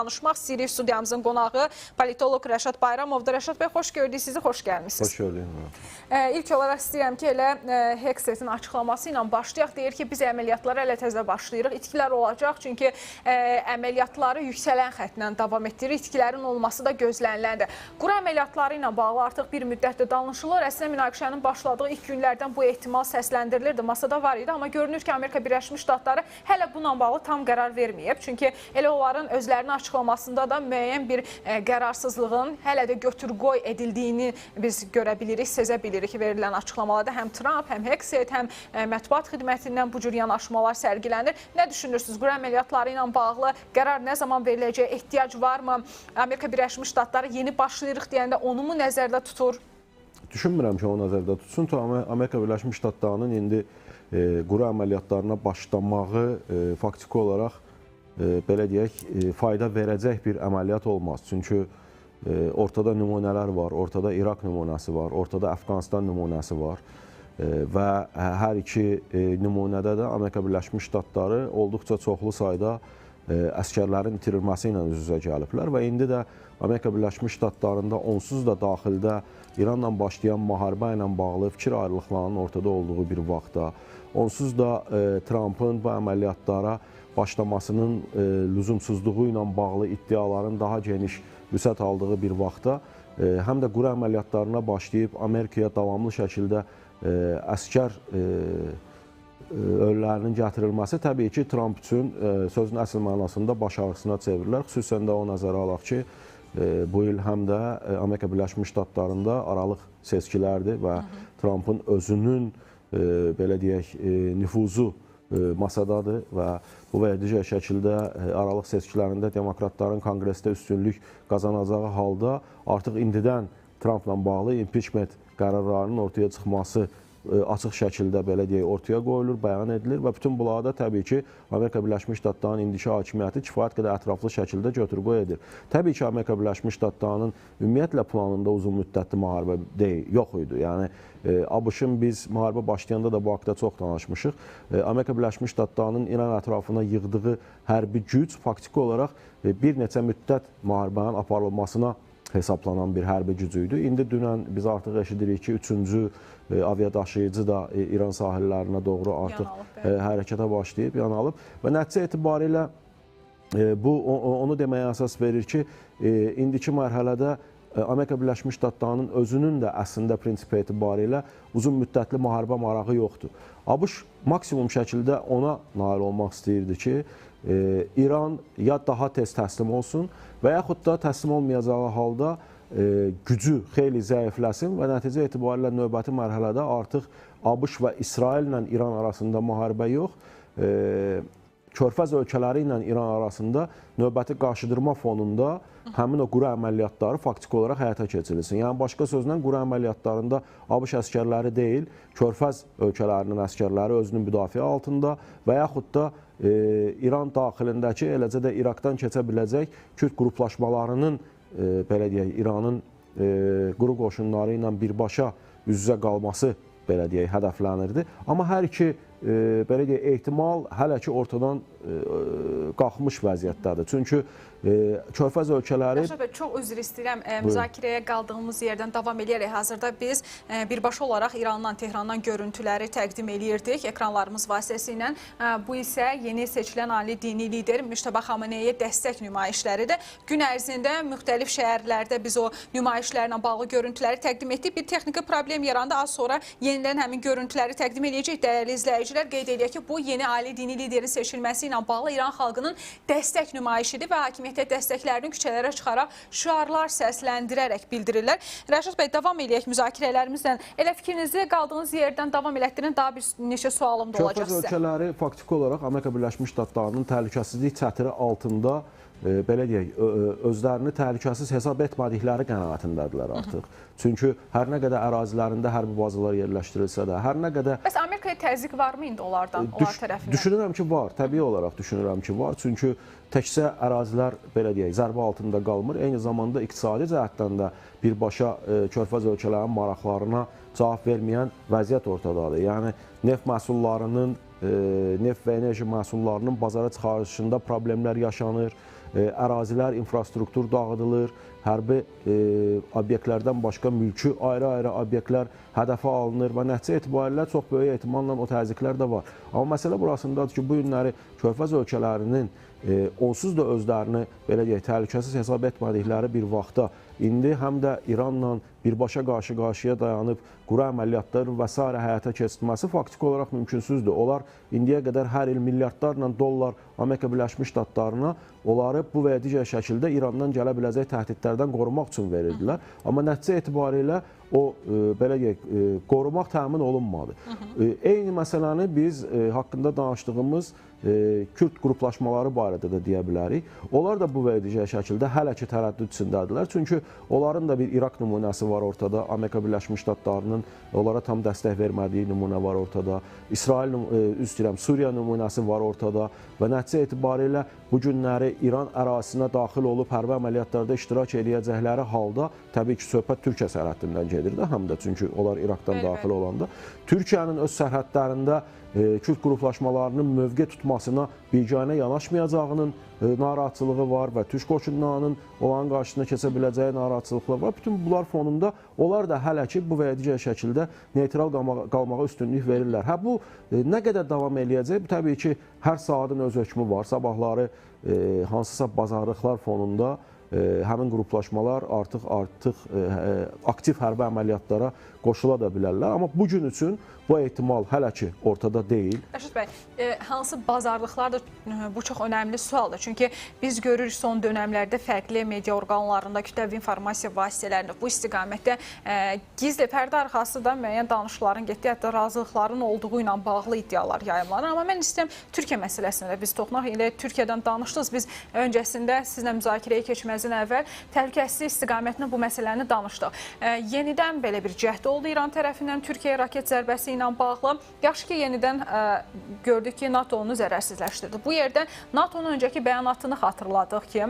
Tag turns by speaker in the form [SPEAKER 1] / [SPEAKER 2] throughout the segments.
[SPEAKER 1] Danışmaq istəyirik. Studiyamızın qonağı politolog Rəşad Bayramovdur. Rəşad bəy, xoş gördük sizi, xoş gəlmişsiniz.
[SPEAKER 2] Xoş gördük.
[SPEAKER 1] İlk olaraq istəyirəm ki, elə Hexetin açıqlaması ilə başlayaq. Deyir ki, biz əməliyyatlara elə təzə başlayırıq. İtkilər olacaq, çünki əməliyyatları yüksələn xəttlə davam etdirir. İtkilərin olması da gözləniləndir. Quru əməliyyatları ilə bağlı artıq bir müddətdir danışılır. Əslində münaqişənin başladığı ilk günlərdən bu ehtimal səsləndirilirdi. Masada var idi, amma görünür ki, Amerika Birləşmiş Ştatları hələ bununla bağlı tam qərar verməyib. Çünki elə onların özlərini açıqlamasında da müəyyən bir qərarsızlığın hələ də götür-qoy edildiyini biz görə bilirik, sezə bilirik verilən açıqlamalarda. Həm Trump, həm Hexet, həm mətbuat xidmətindən bu cür yanaşmalar sərgilənir. Nə düşünürsünüz? Quru əməliyyatları ilə bağlı qərar nə zaman veriləcək, ehtiyac varmı? Amerika Birləşmiş Ştatları yeni başlayırıq deyəndə onu mu nəzərdə tutur?
[SPEAKER 2] Düşünmürəm ki, o nəzərdə tutsun. Amerika Birləşmiş Ştatlarının indi quru əməliyyatlarına başlamağı faktiki olaraq belə deyək, fayda verəcək bir əməliyyat olmaz. Çünki ortada nümunələr var, ortada İraq nümunəsi var, ortada Əfqanistan nümunəsi var və hər iki nümunədə də Amerika Birləşmiş Ştatları olduqca çoxlu sayda əskərlərin itirilməsi ilə üz-üzə gəliblər və indi də Amerika Birləşmiş Ştatlarında onsuz da daxildə İranla başlayan müharibə ilə bağlı fikir ayrılıqlarının ortada olduğu bir vaxtda, onsuz da Trumpın bu əməliyyatlara başlamasının lüzumsuzluğu ilə bağlı iddiaların daha geniş vüsət aldığı bir vaxtda həm də quru əməliyyatlarına başlayıb Amerikaya davamlı şəkildə əskər ölülərinin gətirilməsi təbii ki, Trump üçün sözün əsl mənasında baş ağrısına çevrilir. Xüsusən də o nəzərə alaq ki, bu il həm də Amerika Birləşmiş Ştatlarında aralıq seçkilərdir və Trumpın özünün belə deyək, nüfuzu masadadır və bu və ya digər şəkildə aralıq seçkilərində demokratların konqresdə üstünlük qazanacağı halda artıq indidən Trumpla bağlı impeachment qərarlarının ortaya çıxması açıq şəkildə belə deyək, ortaya qoyulur, bəyan edilir və bütün bunlarda təbii ki, Amerika Birləşmiş Ştatlarının indiki hakimiyyəti kifayət qədər ətraflı şəkildə götür-qoy edir. Təbii ki, Amerika Birləşmiş Ştatlarının ümumiyyətlə planında uzun müddətli müharibə yox idi. Yəni, ABŞ-ın biz müharibə başlayanda da bu haqda çox danışmışıq. Amerika Birləşmiş Ştatlarının İran ətrafına yığdığı hərbi güc faktiki olaraq bir neçə müddət müharibənin aparılmasına hesaplanan bir hərbi gücü idi. İndi dünən biz artıq eşidirik ki, 3-cü aviadaşıyıcı da İran sahillərinə doğru artıq hərəkətə başlayıb, yanalıb və nəticə etibarilə bu onu deməyə əsas verir ki, indiki mərhələdə Amerika Birləşmiş Ştatlarının özünün də əslində prinsipi etibarilə uzun müddətli müharibə marağı yoxdur. ABŞ maksimum şəkildə ona nail olmaq istəyirdi ki, İran ya daha tez təslim olsun və yaxud da təslim olmayacağı halda gücü xeyli zəifləsin və nəticə etibarilə növbəti mərhələdə artıq ABŞ və İsrail ilə İran arasında müharibə yox, Körfəz ölkələri ilə İran arasında növbəti qarşıdurma fonunda həmin o quru əməliyyatları faktiki olaraq həyata keçirilsin. Yəni, başqa sözlə, quru əməliyyatlarında ABŞ əskərləri deyil, Körfəz ölkələrinin əskərləri özünün müdafiə altında və yaxud da İran daxilindəki, eləcə də İraqdan keçə biləcək Kürd qruplaşmalarının, belə deyək, İranın quru qoşunları ilə birbaşa üz-üzə qalması, belə deyək, hədəflənirdi. Amma hər iki belə deyək, ehtimal hələ ki ortadan qalxmış vəziyyətdədir. Çünki Körfəz ölkələri...
[SPEAKER 1] Rəşad bəy, çox üzr istəyirəm, müzakirəyə qaldığımız yerdən davam edərək. Hazırda biz birbaşa olaraq İrandan, Tehrandan görüntüləri təqdim eləyirdik ekranlarımız vasitəsilə. Bu isə yeni seçilən ali dini lider Müştəbə Xameneyə dəstək nümayişləridir. Gün ərzində müxtəlif şəhərlərdə biz o nümayişlərlə bağlı görüntüləri təqdim etdik. Bir texniki problem yarandı. Az sonra yenidən həmin görüntüləri təqdim edəcək. Dəyərli izləyicilər, qeyd edək ki, bu yeni ali dini liderin seçilməsi ilə bağlı İran xalqının dəstək nümayişidir və hakimiyyətə dəstəklərini küçələrə çıxaraq şüarlar səsləndirərək bildirirlər. Rəşad bəy, davam edək müzakirələrimizlə. Elə fikrinizi qaldığınız yerdən davam elətdirin, daha bir neçə sualım da olacaq sizə.
[SPEAKER 2] Körfəz ölkələri faktiki olaraq Amerika Birləşmiş Ştatlarının təhlükəsizlik çətiri altında belə deyək, özlərini təhlükəsiz hesab etmədikləri qənaətindədirlər artıq. Çünki hər nə qədər ərazilərində hərbi bazalar yerləşdirilsə də, hər nə qədər...
[SPEAKER 1] Bəs Amerikaya təzyiq varmı indi onlardan, onlar tərəfindən?
[SPEAKER 2] Düşünürəm ki, var. Təbii olaraq düşünürəm ki, var. Çünki təkcə ərazilər, belə deyək, zərbə altında qalmır. Eyni zamanda iqtisadi cəhətdən də birbaşa Körfəz ölkələrinin maraqlarına cavab verməyən vəziyyət ortadadır. Yəni, neft məhsullarının, neft və enerji məhsullarının bazara çıxarışında problemlər yaşanır. ərazilər, infrastruktur dağıdılır, hərbi obyektlərdən başqa mülki ayrı-ayrı obyektlər hədəfə alınır və nəticə etibarilə çox böyük ehtimalla o təzyiqlər də var. Amma məsələ burasındadır ki, bu günləri Körfəz ölkələrinin onsuz da özlərini belə deyək, təhlükəsiz hesab etmədikləri bir vaxtda indi həm də İranla birbaşa qarşı-qarşıya dayanıb quru əməliyyatları və s. həyata keçirməsi faktiki olaraq mümkünsüzdür. Onlar indiyə qədər hər il milyardlarla dollar Amerika Birləşmiş Ştatlarına onları bu və ya digər şəkildə İrandan gələ biləcək təhdidlərdən qorumaq üçün verirdilər. Amma nəticə etibarilə o belə deyək, qorumaq təmin olunmadı. Eyni məsələni biz haqqında danışdığımız Kürd qruplaşmaları barədə də deyə bilərik. Onlar da bu və ya digər şəkildə hələ ki tərəddüd içindədirlər. Çünki onların da bir İraq nümunəsi var ortada. Amerika Birləşmiş Ştatlarının onlara tam dəstək vermədiyi nümunə var ortada. İsrail, Suriya nümunəsi var ortada və nəticə etibarilə bu günləri İran ərazisinə daxil olub hərbi əməliyyatlarda iştirak edəcəkləri halda təbii ki, söhbət Türkiyə sərhəddindən gedir də həm də, çünki onlar İraqdan daxil olanda. Türkiyənin öz sərhədlərində Kürd qruplaşmalarının mövqe tutmasına biganə yanaşmayacağının narahatçılığı var və türk qoşunlarının onların qarşısına keçə biləcəyi narahatçılıqlar var. Bütün bunlar fonunda onlar da hələ ki bu və ya digər şəkildə neytral qalmağa üstünlük verirlər. Bu nə qədər davam eləyəcək? Bu təbii ki, hər saatın öz hökmü var. Sabahları hansısa bazarlıqlar fonunda həmin qruplaşmalar artıq aktiv hərbi əməliyyatlara qoşula da bilərlər. Amma bu gün üçün bu ehtimal hələ ki ortada deyil.
[SPEAKER 1] Rəşid bəy, hansı bazarlıqlardır? Bu çox önəmli sualdır. Çünki biz görürük son dönəmlərdə fərqli media orqanlarında, kütləvi informasiya vasitələrində bu istiqamətdə gizli pərdə arxası da müəyyən danışıqların getdiyi, hətta razılıqların olduğu ilə bağlı iddialar yayımlanır. Amma mən istəyirəm Türkiyə məsələsində biz toxunaq. Elə Türkiyədən danışdınız. Biz öncəsində sizlə müzakirəyə keçməzdən əvvəl təhlükəsizlik istiqamətində bu məsələni danışdıq. Yenidən belə bir cəhd oldu İran tərəfindən Türkiyəyə raket zərbəsi ilə bağlı. Yaxşı ki, yenidən gördük ki, NATO onu zərərsizləşdirdi. Bu yerdə NATO'nun öncəki bəyanatını xatırladıq ki,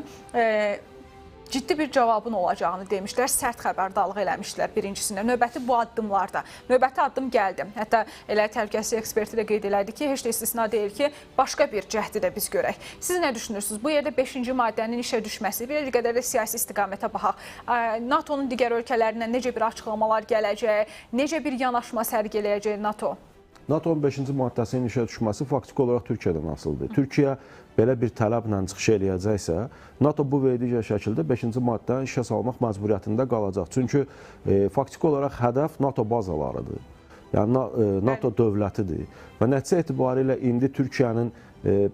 [SPEAKER 1] ciddi bir cavabın olacağını demişlər, sərt xəbərdarlıq eləmişlər birincisində. Növbəti bu addımlarda, növbəti addım gəldi. Hətta elə təhlükəsizlik eksperti də qeyd elədi ki, heç də istisna deyil ki, başqa bir cəhdi də biz görək. Siz nə düşünürsünüz? Bu yerdə 5-ci maddənin işə düşməsi, bir qədər də siyasi istiqamətə baxaq. NATO'nun digər ölkələrindən necə bir açıqlamalar gələcək, necə bir yanaşma sərgiləyəcək NATO?
[SPEAKER 2] NATO-nun 5-ci maddəsinin işə düşməsi faktiki olaraq Türkiyədən asılıdır. Türkiyə belə bir tələblə çıxış eləyəcəksə, NATO bu və digər şəkildə 5-ci maddəni işə salmaq məcburiyyətində qalacaq. Çünki faktiki olaraq hədəf NATO bazalarıdır. Yəni NATO dövlətidir. Və nəticə etibarilə indi Türkiyənin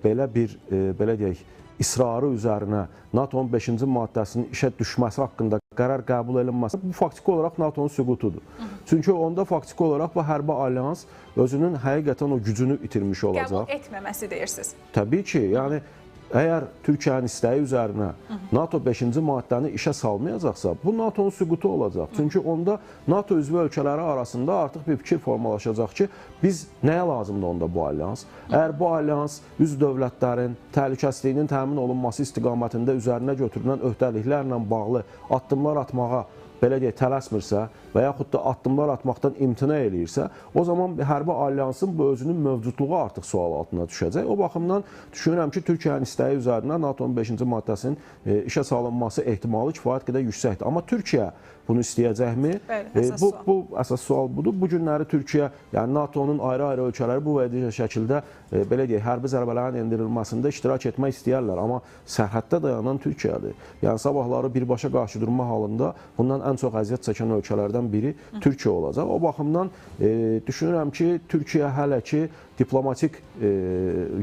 [SPEAKER 2] belə deyək, israrı üzərinə NATO'nun 5-ci maddəsinin işə düşməsi haqqında qərar qəbul edilməsi bu faktiki olaraq NATO'nun süqutudur. Çünki onda faktiki olaraq bu hərbi alyans özünün həqiqətən o gücünü itirmiş olacaq.
[SPEAKER 1] Qəbul etməməsi deyirsiniz.
[SPEAKER 2] Təbii ki, yəni əgər Türkiyənin istəyi üzərinə NATO 5-ci maddəni işə salmayacaqsa, bu NATO'nun süqutu olacaq. Çünki onda NATO üzvü ölkələri arasında artıq bir fikir formalaşacaq ki, biz nəyə lazımdır onda bu alyans? Əgər bu alyans üzv dövlətlərin təhlükəsizliyinin təmin olunması istiqamətində üzərinə götürülən öhdəliklərlə bağlı addımlar atmağa belə deyək, tələsmirsə və yaxud da addımlar atmaqdan imtina eləyirsə, o zaman hərbi alyansın bu özünün mövcudluğu artıq sual altına düşəcək. O baxımdan düşünürəm ki, Türkiyənin istəyi üzərinə NATO'nun 5-ci maddəsinin işə salınması ehtimalı kifayət qədər yüksəkdir. Amma Türkiyə bunu istəyəcəkmi? Bu əsas sual budur. Bu günləri Türkiyə, yəni NATO'nun ayrı-ayrı ölkələri bu və digər şəkildə belə deyək, hərbi zərbələrin endirilməsində iştirak etmək istəyərlər. Amma sərhəddə dayanan Türkiyədir. Yəni sabahları birbaşa qarşı durma halında bundan ən çox əziyyət çəkən ölkələrdən biri Türkiyə olacaq. O baxımdan düşünürəm ki, Türkiyə hələ ki diplomatik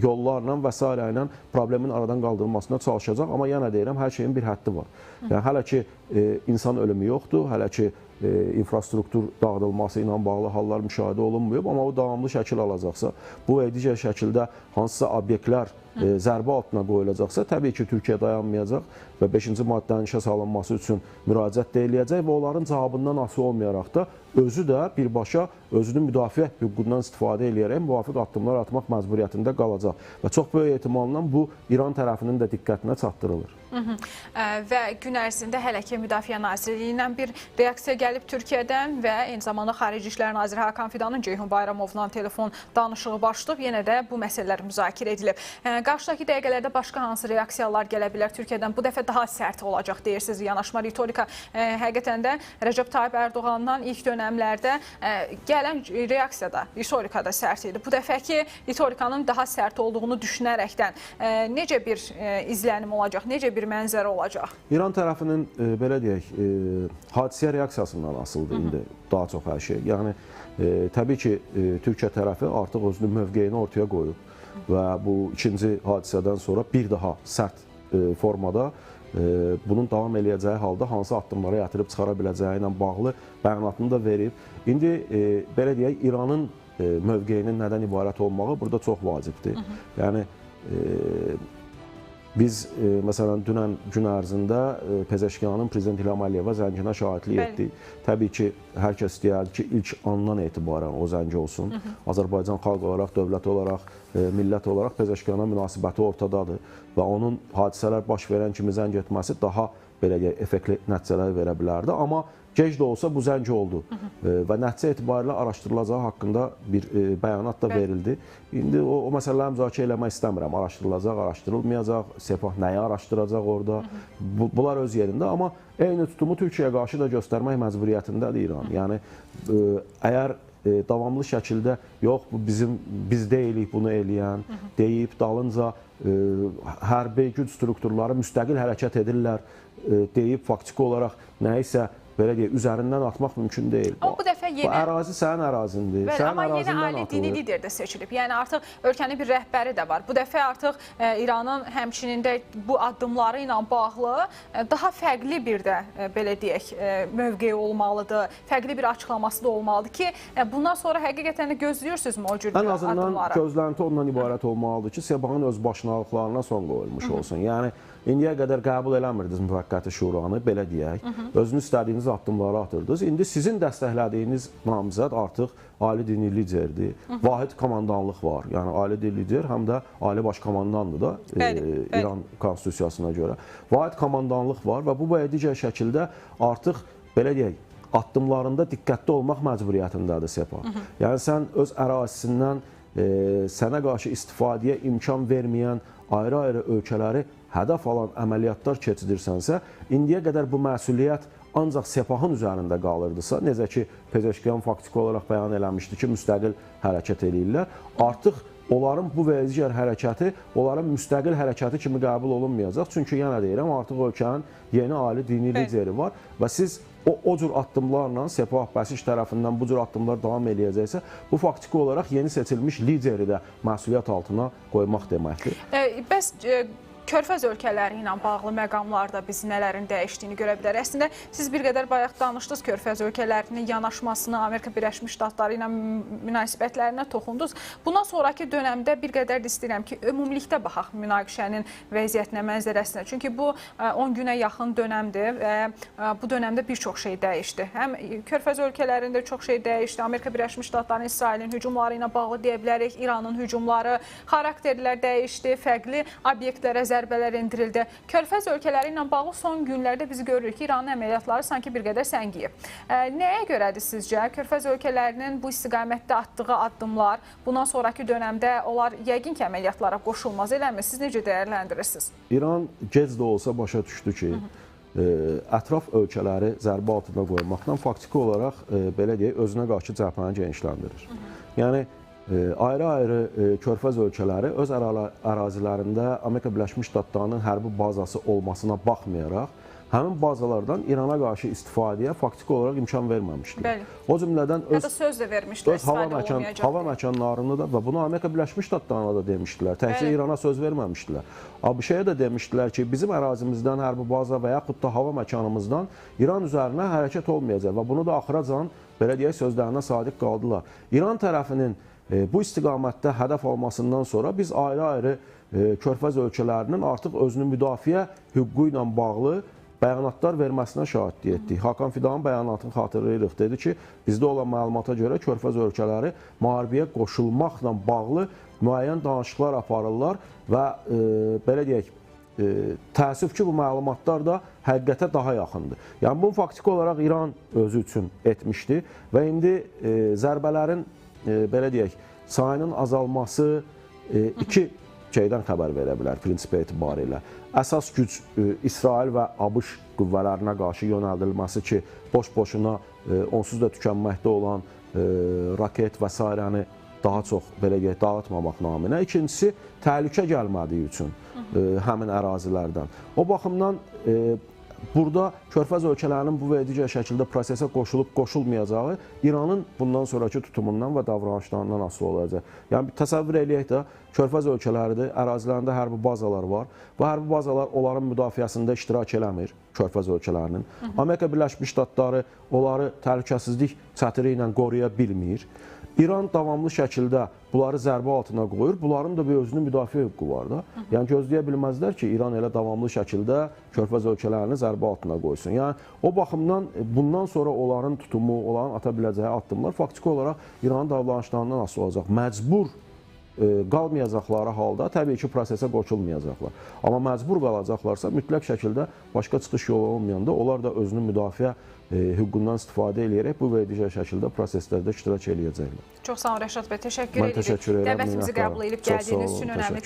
[SPEAKER 2] yollarla və s. ilə problemin aradan qaldırılmasına çalışacaq. Amma yenə deyirəm, hər şeyin bir həddi var. Yəni hələ ki insan ölümü yoxdur, hələ ki infrastruktur dağıdılması ilə bağlı hallar müşahidə olunmuyor. Amma o davamlı şəkil alacaqsa, bu və digər şəkildə hansısa obyektlər zərbə altına qoyulacaqsa, təbii ki, Türkiyə dayanmayacaq və 5-ci maddənin işə salınması üçün müraciət ediləcək və onların cavabından asılı olmayaraq da özü də birbaşa özünün müdafiə hüququndan istifadə edərək müvafiq addımlar atmaq məcburiyyətində qalacaq. Və çox böyük ehtimalla bu İran tərəfinin də diqqətinə çatdırılır.
[SPEAKER 1] Və gün ərzində hələ ki Müdafiə Nazirliyindən bir reaksiya gəlib Türkiyədən və eyni zamanda Xarici İşlər Naziri Hakan Fidanın Ceyhun Bayramovla telefon danışığı başlayıb. Yenə də bu məsələlər müzakirə edilib. Qarşıdakı dəqiqələrdə başqa hansı reaksiyalar gələ bilər Türkiyədən? Bu dəfə daha sərt olacaq deyirsiniz. Yanaşma ritorika həqiqətən də Rəcəb Tayyip Ərdoğandan ilk dönəmlərdə gələn reaksiya da, ritorika da sərt idi. Bu dəfəki ritorikanın daha sərt olduğunu düşünərəkdən necə bir izlənim olacaq, necə bir mənzərə olacaq?
[SPEAKER 2] İran tərəfinin, belə deyək, hadisəyə reaksiyasından asılıdır indi daha çox hər şey. Yəni, təbii ki, Türkiyə tərəfi artıq özünün mövqeyini ortaya qoyub və bu ikinci hadisədən sonra bir daha sərt formada bunun davam eləyəcəyi halda hansı addımlara yatırıb çıxara biləcəyi ilə bağlı bəyanatını da verib. İndi, belə deyək, İranın mövqeyinin nədən ibarət olmağı burada çox vacibdir. Yəni, biz, məsələn, dünən gün ərzində Pezeşkiyanın Prezident İlham Əliyevə zənginə şahidlik etdik. Təbii ki, hər kəs istəyərdi ki, ilk andan etibarən o zəngi olsun. Azərbaycan xalq olaraq, dövlət olaraq, millət olaraq Pezeşkiyana münasibəti ortadadır və onun hadisələr baş verən kimi zəng etməsi daha, belə deyək, effektli nəticələr verə bilərdi. Amma gec də olsa bu zəng oldu və nəticə etibarilə araşdırılacağı haqqında bir bəyanat da verildi. İndi o məsələləri müzakirə eləmək istəmirəm. Araşdırılacaq, araşdırılmayacaq, Sepah nəyi araşdıracaq orada. Bunlar öz yerində, amma eyni tutumu Türkiyəyə qarşı da göstərmək məcburiyyətindədir İran. Yəni, əgər davamlı şəkildə yox, biz deyilik bunu eləyən, deyib dalınca hərbi güc strukturları müstəqil hərəkət edirlər, deyib faktiki olaraq nəyisə belə deyək, üzərindən atmaq mümkün deyil.
[SPEAKER 1] Amma bu dəfə yeni...
[SPEAKER 2] Bu ərazi sənin ərazindir.
[SPEAKER 1] Bəli, amma yeni ali dini lider də seçilib. Yəni, artıq ölkənin bir rəhbəri də var. Bu dəfə artıq İranın həmçinin də bu addımları ilə bağlı daha fərqli bir də, belə deyək, mövqeyi olmalıdır. Fərqli bir açıqlaması da olmalıdır ki, bundan sonra həqiqətən də gözləyirsinizmi o cür addımları?
[SPEAKER 2] Ən azından gözlənti ondan ibarət olmalıdır ki, Sepahın öz başınalıqlarına son qoyulmuş olsun. Yəni, indiyə qədər qəbul eləmirdiniz müvəqqəti şuranı, belə deyək. Özünüz istədiyiniz addımları atırdınız. İndi sizin dəstəklədiyiniz namizəd artıq ali dini liderdir. Vahid komandanlıq var. Yəni, ali dini lider həm də ali baş komandandır da İran konstitusiyasına görə. Vahid komandanlıq var və bu digər şəkildə artıq, belə deyək, addımlarında diqqətli olmaq məcburiyyətindədir Sepah. Yəni, sən öz ərazisindən sənə qarşı istifadəyə imkan verməyən ayrı-ayrı ölkələri hədəf alan əməliyyatlar keçirirsənsə, indiyə qədər bu məsuliyyət ancaq Sepahın üzərində qalırdısa, necə ki, Pezeşkiyan faktiki olaraq bəyan eləmişdi ki, müstəqil hərəkət edirlər, artıq onların bu və digər hərəkəti onların müstəqil hərəkəti kimi qəbul olunmayacaq. Çünki yenə deyirəm, artıq ölkənin yeni ali dini lideri var və siz o cür addımlarla Sepah Bəsiş tərəfindən bu cür addımlar davam eləyəcəksə, bu faktiki olaraq yeni seçilmiş lideri də məsuliyyət altına qoymaq deməkdir.
[SPEAKER 1] Bəs Körfəz ölkələri ilə bağlı məqamlarda biz nələrin dəyişdiyini görə bilərik. Əslində, siz bir qədər bayaq danışdınız Körfəz ölkələrinin yanaşmasını, Amerika Birləşmiş Ştatları ilə münasibətlərinə toxundunuz. Bundan sonraki dönəmdə bir qədər də istəyirəm ki, ümumilikdə baxaq münaqişənin vəziyyətinə, mənzərəsinə. Çünki bu 10 günə yaxın dönəmdir və bu dönəmdə bir çox şey dəyişdi. Həm Körfəz ölkələrində çox şey dəyişdi. Amerika Birləşmiş Ştatlarının, İsrailin hücumları ilə bağlı deyə bilərik. İranın hücumları, xarakterlər dəyişdi, fərqli obyektlərə zərbələr endirildi. Körfəz ölkələri ilə bağlı son günlərdə biz görürük ki, İranın əməliyyatları sanki bir qədər səngiyib. Nəyə görədir sizcə? Körfəz ölkələrinin bu istiqamətdə atdığı addımlar, bundan sonraki dönəmdə onlar yəqin ki, əməliyyatlara qoşulmaz, eləmi? Siz necə dəyərləndirirsiniz?
[SPEAKER 2] İran gec də olsa başa düşdü ki, ətraf ölkələri zərbə altında qoymaqdan faktiki olaraq, belə deyək, özünə qarşı cəbhəni genişləndirir. Yəni, ayrı-ayrı Körfəz ölkələri öz ərazilərində Amerika Birləşmiş Ştatlarının hərbi bazası olmasına baxmayaraq, həmin bazalardan İrana qarşı istifadəyə faktiki olaraq imkan verməmişdilər. O cümlədən öz hava məkanlarını da və bunu Amerika Birləşmiş Ştatlarına da demişdilər. Təkcə İrana söz verməmişdilər. ABŞ-yə də demişdilər ki, bizim ərazimizdən hərbi baza və yaxud da hava məkanımızdan İran üzərinə hərəkət olmayacaq və bunu da axıracan, belə deyək, sözlərinə sadiq qaldılar. İran tərəfinin bu istiqamətdə hədəf almasından sonra biz ayrı-ayrı Körfəz ölkələrinin artıq özünün müdafiə hüququ ilə bağlı bəyanatlar verməsinə şahidlik etdik. Hakan Fidanın bəyanatını xatırlayırıq. Dedi ki, bizdə olan məlumata görə Körfəz ölkələri müharibəyə qoşulmaqla bağlı müəyyən danışıqlar aparırlar və belə deyək, təəssüf ki, bu məlumatlar da həqiqətə daha yaxındır. Yəni, bunu faktiki olaraq İran özü üçün etmişdi və indi zərbələrin, belə deyək, sayının azalması iki şeydən xəbər verə bilər prinsipi etibarilə. Əsas güc İsrail və ABŞ qüvvələrinə qarşı yönəldilməsi ki, boş-boşuna onsuz da tükənməkdə olan raket və s. daha çox belə deyək, dağıtmamaq naminə. İkincisi, təhlükə gəlmədiyi üçün həmin ərazilərdən. O baxımdan burada Körfəz ölkələrinin bu və digər şəkildə prosesə qoşulub-qoşulmayacağı İranın bundan sonraki tutumundan və davranışlarından asılı olacaq. Yəni, təsəvvür eləyək də, Körfəz ölkələridir, ərazilərində hərbi bazalar var. Bu hərbi bazalar onların müdafiəsində iştirak eləmir, Körfəz ölkələrinin. Amerika Birləşmiş Ştatları onları təhlükəsizlik çətiri ilə qoruya bilmir. İran davamlı şəkildə bunları zərbə altına qoyur. Bunların da bir özünün müdafiə hüququ var da. Yəni, gözləyə bilməzlər ki, İran elə davamlı şəkildə Körfəz ölkələrini zərbə altına qoysun. Yəni, o baxımdan bundan sonra onların tutumu, onların ata biləcəyi addımlar faktiki olaraq İranın davranışlarından asılı olacaq. Məcbur qalmayacaqları halda təbii ki, prosesə qoşulmayacaqlar. Amma məcbur qalacaqlarsa mütləq şəkildə başqa çıxış yolu olmayanda onlar da özünün müdafiə hüququndan istifadə edərək bu və digər şəkildə proseslərdə iştirak edəcəklər.
[SPEAKER 1] Çox sağ olun Rəşad bəy, təşəkkür edirik.
[SPEAKER 2] Mən təşəkkür edirəm.
[SPEAKER 1] Dəvətimizi qəbul edib gəldiyiniz üçün önəmli